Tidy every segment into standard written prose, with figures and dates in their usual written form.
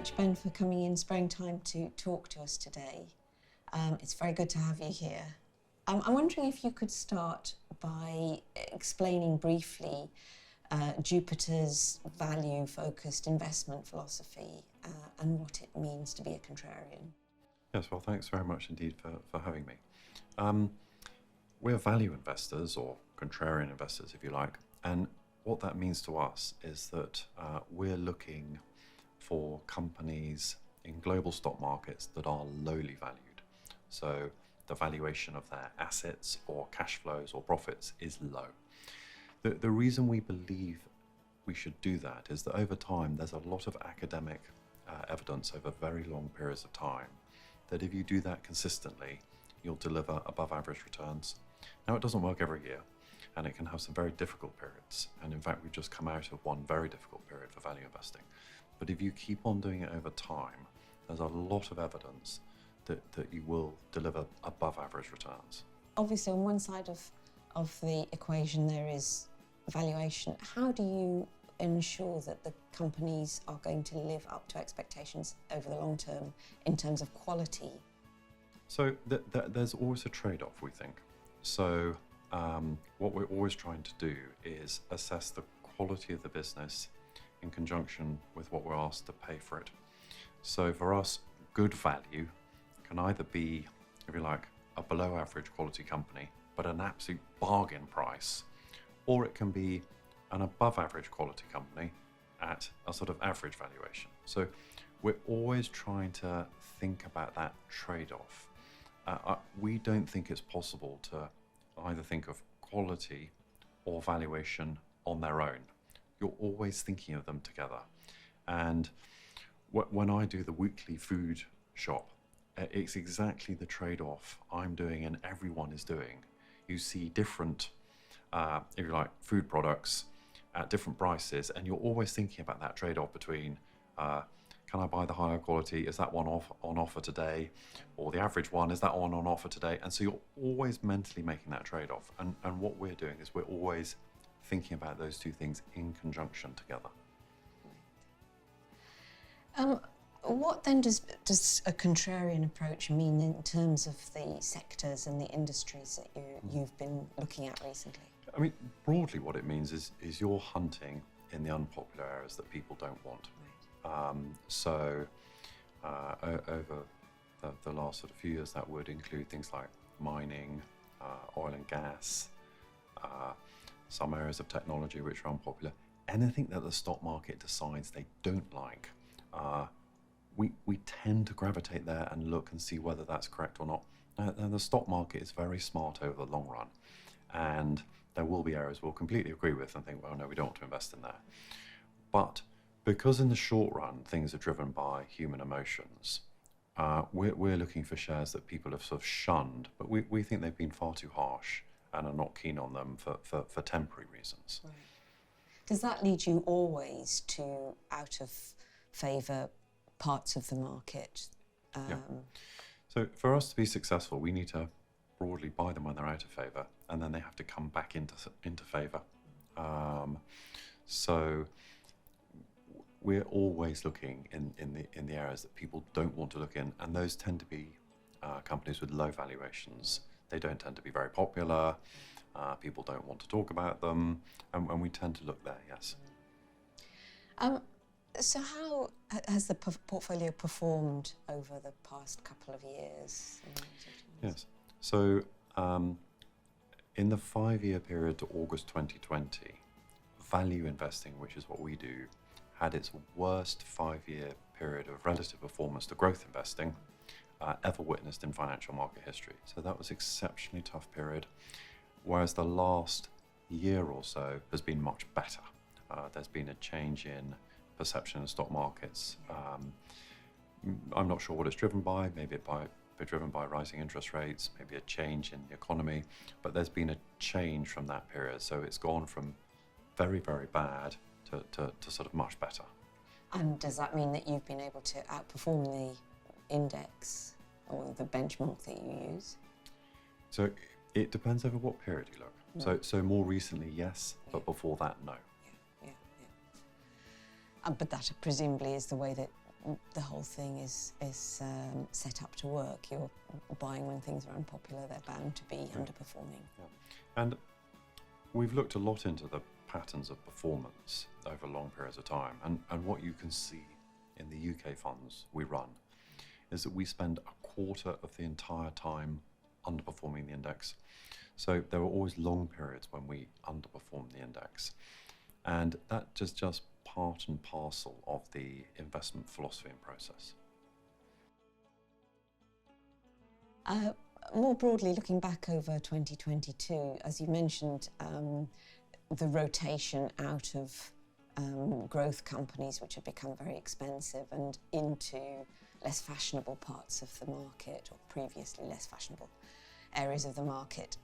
much, Ben, for coming in, sparing time to talk to us today. It's very good to have you here. I'm wondering if you could start by explaining briefly Jupiter's value-focused investment philosophy and what it means to be a contrarian. Yes, well, thanks very much indeed for having me. We're value investors, or contrarian investors, if you like, and what that means to us is that we're looking for companies in global stock markets that are lowly valued. So the valuation of their assets or cash flows or profits is low. The reason we believe we should do that is that over time there's a lot of academic evidence over very long periods of time that if you do that consistently, you'll deliver above average returns. Now, it doesn't work every year, and it can have some very difficult periods. And in fact, we've just come out of one very difficult period for value investing. But if you keep on doing it over time, there's a lot of evidence that you will deliver above average returns. Obviously, on one side of the equation, there is valuation. How do you ensure that the companies are going to live up to expectations over the long term in terms of quality? So there's always a trade-off, we think. So what we're always trying to do is assess the quality of the business in conjunction with what we're asked to pay for it. So for us, good value can either be, if you like, a below average quality company, but an absolute bargain price, or it can be an above average quality company at a sort of average valuation. So we're always trying to think about that trade-off. We don't think it's possible to either think of quality or valuation on their own. You're always thinking of them together. And when I do the weekly food shop, it's exactly the trade-off I'm doing and everyone is doing. You see different, if you like, food products at different prices, and you're always thinking about that trade-off between can I buy the higher quality? Is that one on offer today? Or the average one, is that one on offer today? And so you're always mentally making that trade-off. And what we're doing is we're always thinking about those two things in conjunction together. What then does a contrarian approach mean in terms of the sectors and the industries that you've been looking at recently? I mean, broadly what it means is you're hunting in the unpopular areas that people don't want. Right. Over the last sort of few years, that would include things like mining, oil and gas, some areas of technology which are unpopular. Anything that the stock market decides they don't like, we tend to gravitate there and look and see whether that's correct or not. Now the stock market is very smart over the long run, and there will be areas we'll completely agree with and think, well, no, we don't want to invest in that. But because in the short run, things are driven by human emotions, we're looking for shares that people have sort of shunned, but we think they've been far too harsh and are not keen on them for temporary reasons. Right. Does that lead you always to out of favour parts of the market? Yeah. So for us to be successful, we need to broadly buy them when they're out of favour, and then they have to come back into favour. So we're always looking in the areas that people don't want to look in, and those tend to be companies with low valuations. They don't tend to be very popular. People don't want to talk about them, and we tend to look there, yes. So how has the portfolio performed over the past couple of years? Yes. So in the 5-year period to August 2020, value investing, which is what we do, had its worst 5-year period of relative performance to growth investing ever witnessed in financial market history. So that was an exceptionally tough period, whereas the last year or so has been much better. There's been a change in perception in stock markets. I'm not sure what it's driven by. Maybe it might be driven by rising interest rates, maybe a change in the economy, but there's been a change from that period. So it's gone from very, very bad to sort of much better. And does that mean that you've been able to outperform the index or the benchmark that you use? So it depends over what period you look. No. So more recently, yes, but before that, no. But that presumably is the way that the whole thing is set up to work. You're buying when things are unpopular, they're bound to be underperforming. Yeah. And we've looked a lot into the patterns of performance over long periods of time, and what you can see in the UK funds we run is that we spend a quarter of the entire time underperforming the index. So there are always long periods when we underperform the index, and that just part and parcel of the investment philosophy and process. More broadly, looking back over 2022, as you mentioned, the rotation out of growth companies, which have become very expensive, and into less fashionable parts of the market, or previously less fashionable areas of the market.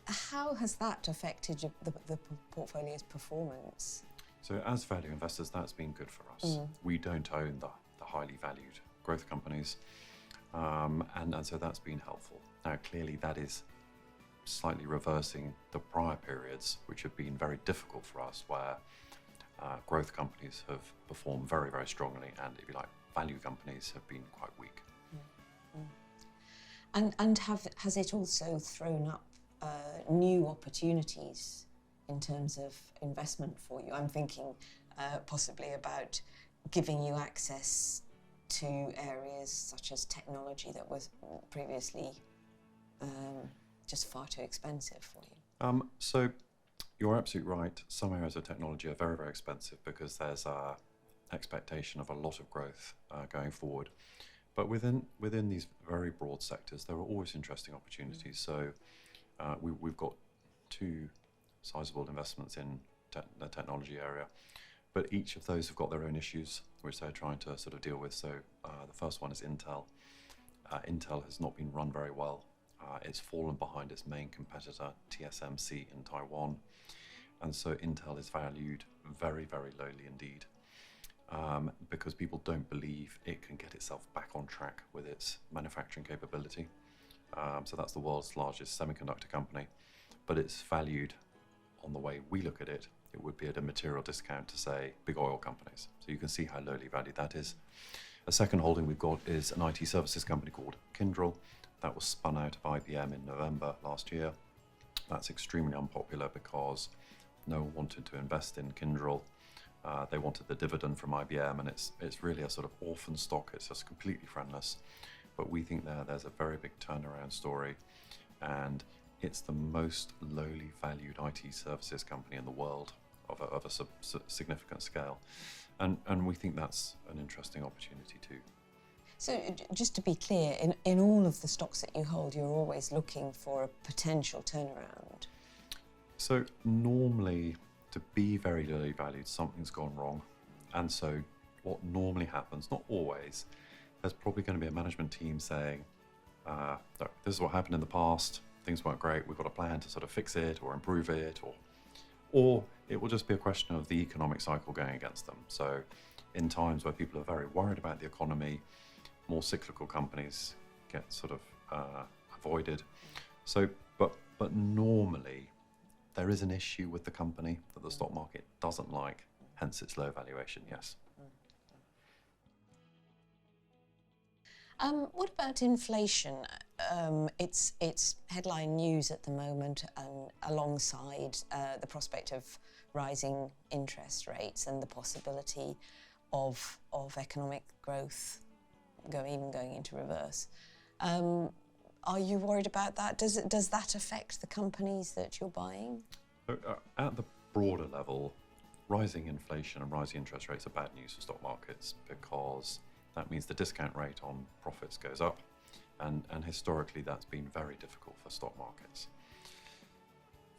How has that affected the portfolio's performance? So as value investors, that's been good for us. We don't own the highly valued growth companies, and so that's been helpful. Now, clearly that is slightly reversing the prior periods, which have been very difficult for us, where growth companies have performed very, very strongly, and if you like, value companies have been quite weak. And has it also thrown up new opportunities in terms of investment for you? I'm thinking possibly about giving you access to areas such as technology that was previously just far too expensive for you. So you're absolutely right. Some areas of technology are very, very expensive because there's a expectation of a lot of growth going forward. But within these very broad sectors, there are always interesting opportunities. So we've got two sizable investments in the technology area, but each of those have got their own issues which they're trying to sort of deal with. So the first one is Intel. Intel has not been run very well. It's fallen behind its main competitor, TSMC in Taiwan, and so Intel is valued very, very lowly indeed, because people don't believe it can get itself back on track with its manufacturing capability. So that's the world's largest semiconductor company, but it's valued on the way we look at it. It would be at a material discount to, say, big oil companies. So you can see how lowly valued that is. A second holding we've got is an IT services company called Kyndryl. That was spun out of IBM in November last year. That's extremely unpopular because no one wanted to invest in Kyndryl. They wanted the dividend from IBM, and it's really a sort of orphan stock. It's just completely friendless. But we think there's a very big turnaround story, and it's the most lowly valued IT services company in the world of a significant scale. And we think that's an interesting opportunity too. So just to be clear, in all of the stocks that you hold, you're always looking for a potential turnaround? So normally, to be very lowly valued, something's gone wrong. And so what normally happens, not always, there's probably going to be a management team saying, look, this is what happened in the past, things weren't great, we've got a plan to sort of fix it or improve it, or it will just be a question of the economic cycle going against them. So in times where people are very worried about the economy, more cyclical companies get sort of avoided. So, but normally there is an issue with the company that the stock market doesn't like, hence its low valuation, yes. What about inflation? It's headline news at the moment, alongside the prospect of rising interest rates and the possibility of economic growth going into reverse. Are you worried about that? Does that affect the companies that you're buying? At the broader level, rising inflation and rising interest rates are bad news for stock markets, because that means the discount rate on profits goes up, and historically that's been very difficult for stock markets.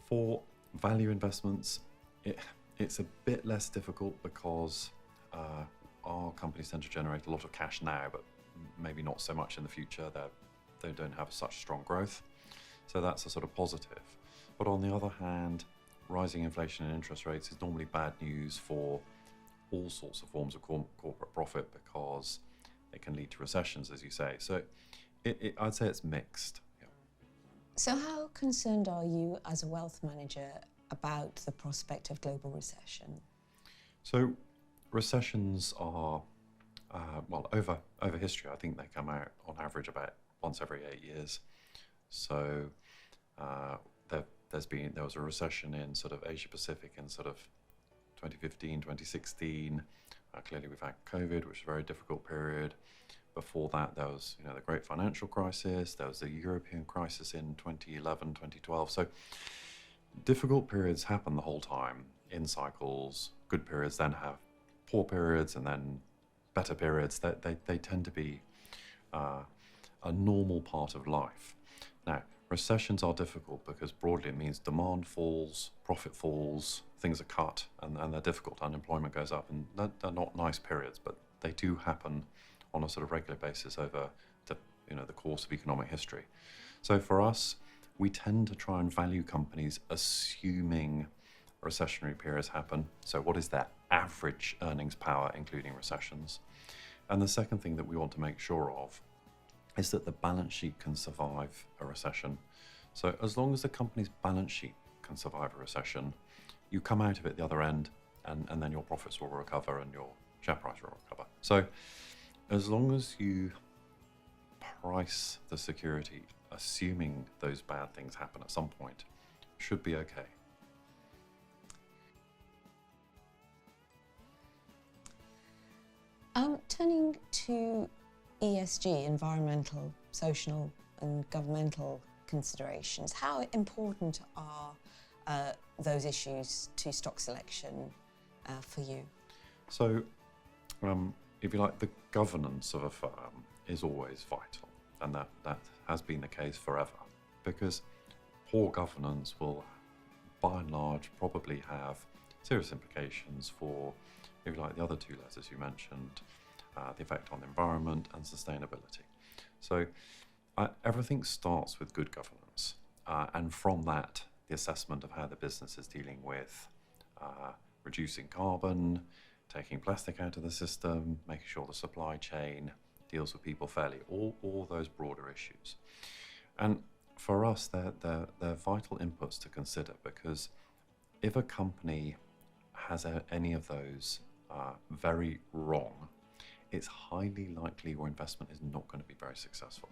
For value investments, it's a bit less difficult because our companies tend to generate a lot of cash now, but maybe not so much in the future. They don't have such strong growth, so that's a sort of positive. But on the other hand, rising inflation and interest rates is normally bad news for all sorts of forms of corporate profit, because it can lead to recessions, as you say. So I'd say it's mixed. Yeah. So how concerned are you as a wealth manager about the prospect of global recession? So recessions are well, over history, I think they come out on average about once every 8 years. So there was a recession in sort of Asia Pacific in sort of 2015, 2016. Clearly, we've had COVID, which is a very difficult period. Before that, there was the great financial crisis. There was the European crisis in 2011, 2012. So difficult periods happen the whole time in cycles. Good periods then have poor periods, and then better periods. They tend to be a normal part of life. Now, recessions are difficult because broadly it means demand falls, profit falls, things are cut, and they're difficult. Unemployment goes up, and they're not nice periods, but they do happen on a sort of regular basis over the course of economic history. So for us, we tend to try and value companies assuming recessionary periods happen. So what is their average earnings power, including recessions? And the second thing that we want to make sure of is that the balance sheet can survive a recession. So as long as the company's balance sheet can survive a recession, you come out of it the other end, and then your profits will recover and your share price will recover. So as long as you price the security assuming those bad things happen at some point, should be okay. Turning to ESG, environmental, social and governmental considerations, how important are those issues to stock selection for you? So, if you like, the governance of a firm is always vital, and that has been the case forever, because poor governance will, by and large, probably have serious implications for, if you like, the other two letters you mentioned, the effect on the environment and sustainability. So everything starts with good governance, and from that, the assessment of how the business is dealing with reducing carbon, taking plastic out of the system, making sure the supply chain deals with people fairly, all those broader issues. And for us, they're vital inputs to consider, because if a company has any of those very wrong, it's highly likely your investment is not going to be very successful.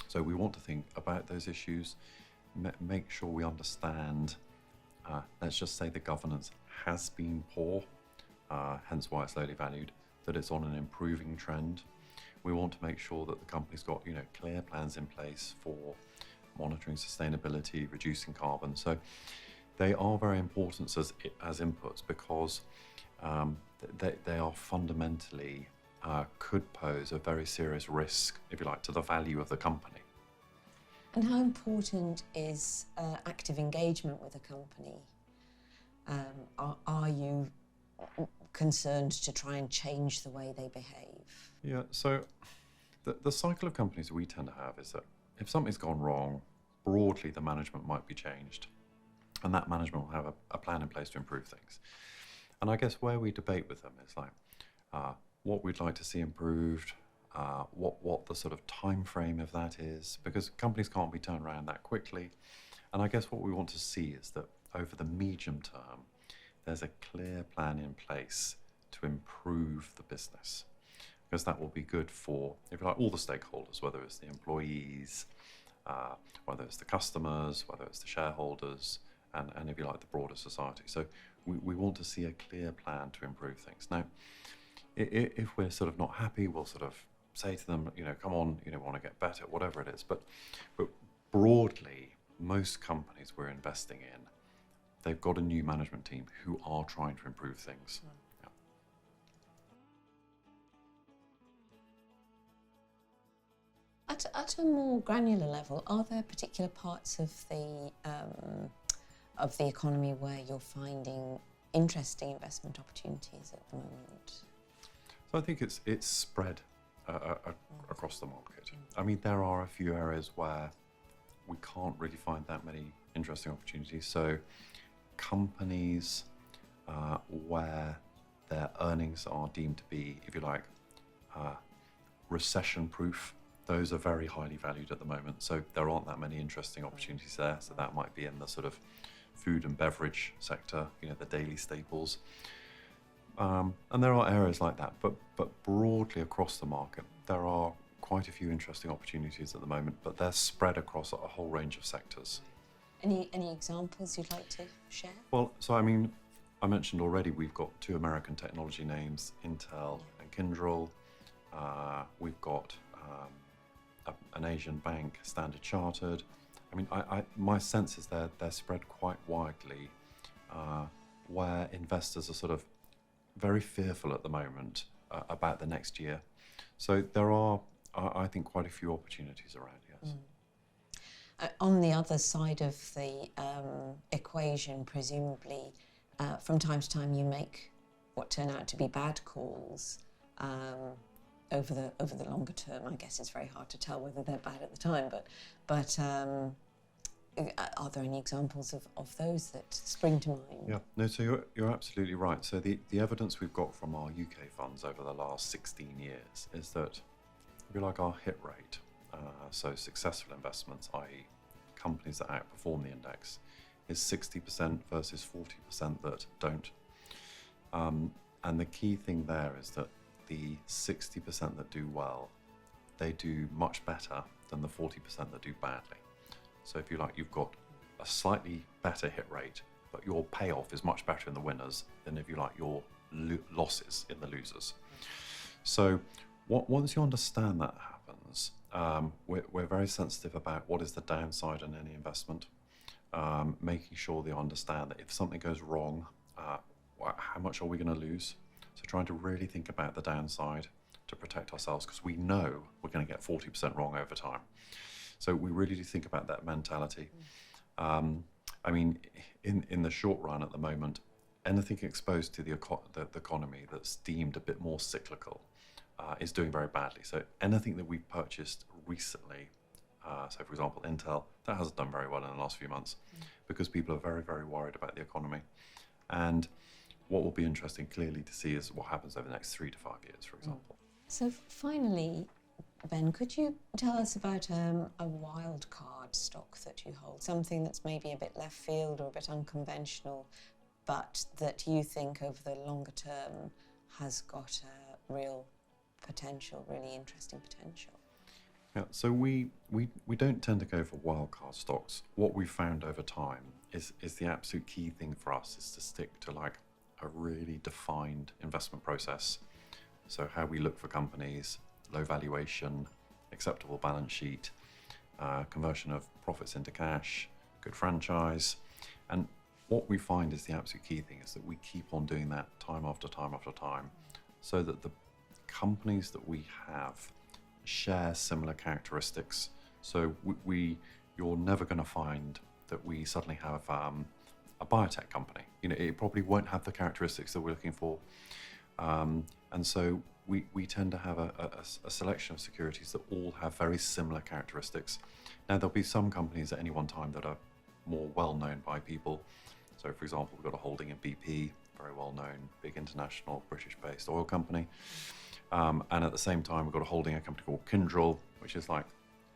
So we want to think about those issues, make sure we understand, let's just say the governance has been poor, hence why it's lowly valued, that it's on an improving trend. We want to make sure that the company's got clear plans in place for monitoring sustainability, reducing carbon. So they are very important as inputs, because they are fundamentally could pose a very serious risk, if you like, to the value of the company. And how important is active engagement with a company? Are you concerned to try and change the way they behave? Yeah, so the cycle of companies we tend to have is that if something's gone wrong, broadly the management might be changed, and that management will have a plan in place to improve things. And I guess where we debate with them is like what we'd like to see improved, what the sort of time frame of that is, because companies can't be turned around that quickly. And I guess what we want to see is that over the medium term, there's a clear plan in place to improve the business, because that will be good for, if you like, all the stakeholders, whether it's the employees, whether it's the customers, whether it's the shareholders, and if you like, the broader society. So we want to see a clear plan to improve things. Now, if we're sort of not happy, we'll sort of say to them, come on, we want to get better, whatever it is. But broadly, most companies we're investing in, they've got a new management team who are trying to improve things. Yeah. At a more granular level, are there particular parts of the economy where you're finding interesting investment opportunities at the moment? So I think it's spread across the market. I mean, there are a few areas where we can't really find that many interesting opportunities. So companies where their earnings are deemed to be, if you like, recession-proof, those are very highly valued at the moment. So there aren't that many interesting opportunities there. So that might be in the sort of food and beverage sector, the daily staples. And there are areas like that, but broadly across the market, there are quite a few interesting opportunities at the moment, but they're spread across a whole range of sectors. Any examples you'd like to share? Well, so I mean, I mentioned already we've got two American technology names, Intel and Kyndryl. We've got an Asian bank, Standard Chartered. I mean, my sense is they're spread quite widely, where investors are sort of very fearful at the moment about the next year. So there are, I think, quite a few opportunities around, yes. On the other side of the equation, presumably, from time to time you make what turn out to be bad calls over the longer term. I guess it's very hard to tell whether they're bad at the time, but are there any examples of those that spring to mind? Yeah, no, so you're absolutely right. So the evidence we've got from our UK funds over the last 16 years is that, if you like, our hit rate, so successful investments, i.e. companies that outperform the index, is 60% versus 40% that don't. And the key thing there is that the 60% that do well, they do much better than the 40% that do badly. So if you like, you've got a slightly better hit rate, but your payoff is much better in the winners than, if you like, your losses in the losers. So once you understand that happens, we're very sensitive about what is the downside in any investment, making sure they understand that if something goes wrong, how much are we going to lose? So trying to really think about the downside to protect ourselves, because we know we're going to get 40% wrong over time. So we really do think about that mentality. I mean, in the short run at the moment, anything exposed to the economy that's deemed a bit more cyclical is doing very badly. So anything that we've purchased recently, so for example, Intel, that hasn't done very well in the last few months because people are very, very worried about the economy. And what will be interesting clearly to see is what happens over the next 3 to 5 years, for example. So finally, Ben, could you tell us about a wild card stock that you hold, something that's maybe a bit left field or a bit unconventional, but that you think over the longer term has got a real potential, really interesting potential? Yeah, so we don't tend to go for wildcard stocks. What we've found over time is the absolute key thing for us is to stick to like a really defined investment process. So how we look for companies, low valuation, acceptable balance sheet, conversion of profits into cash, good franchise. And what we find is the absolute key thing is that we keep on doing that time after time after time, so that the companies that we have share similar characteristics. So you're never going to find that we suddenly have a biotech company. You know, it probably won't have the characteristics that we're looking for. And so we tend to have a selection of securities that all have very similar characteristics. Now, there'll be some companies at any one time that are more well known by people. So, for example, we've got a holding in BP, very well known, big international British-based oil company. And at the same time, we've got a holding in a company called Kyndryl, which is like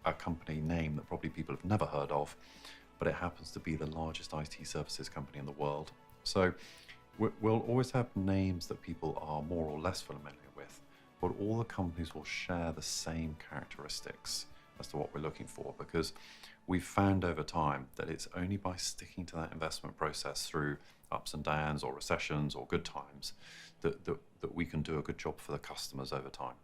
a company name that probably people have never heard of, but it happens to be the largest IT services company in the world. So we'll always have names that people are more or less familiar with, but all the companies will share the same characteristics as to what we're looking for, because we've found over time that it's only by sticking to that investment process through ups and downs or recessions or good times that we can do a good job for the customers over time.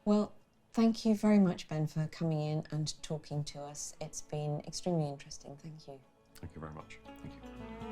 Well, thank you very much, Ben, for coming in and talking to us. It's been extremely interesting. Thank you. Thank you very much. Thank you.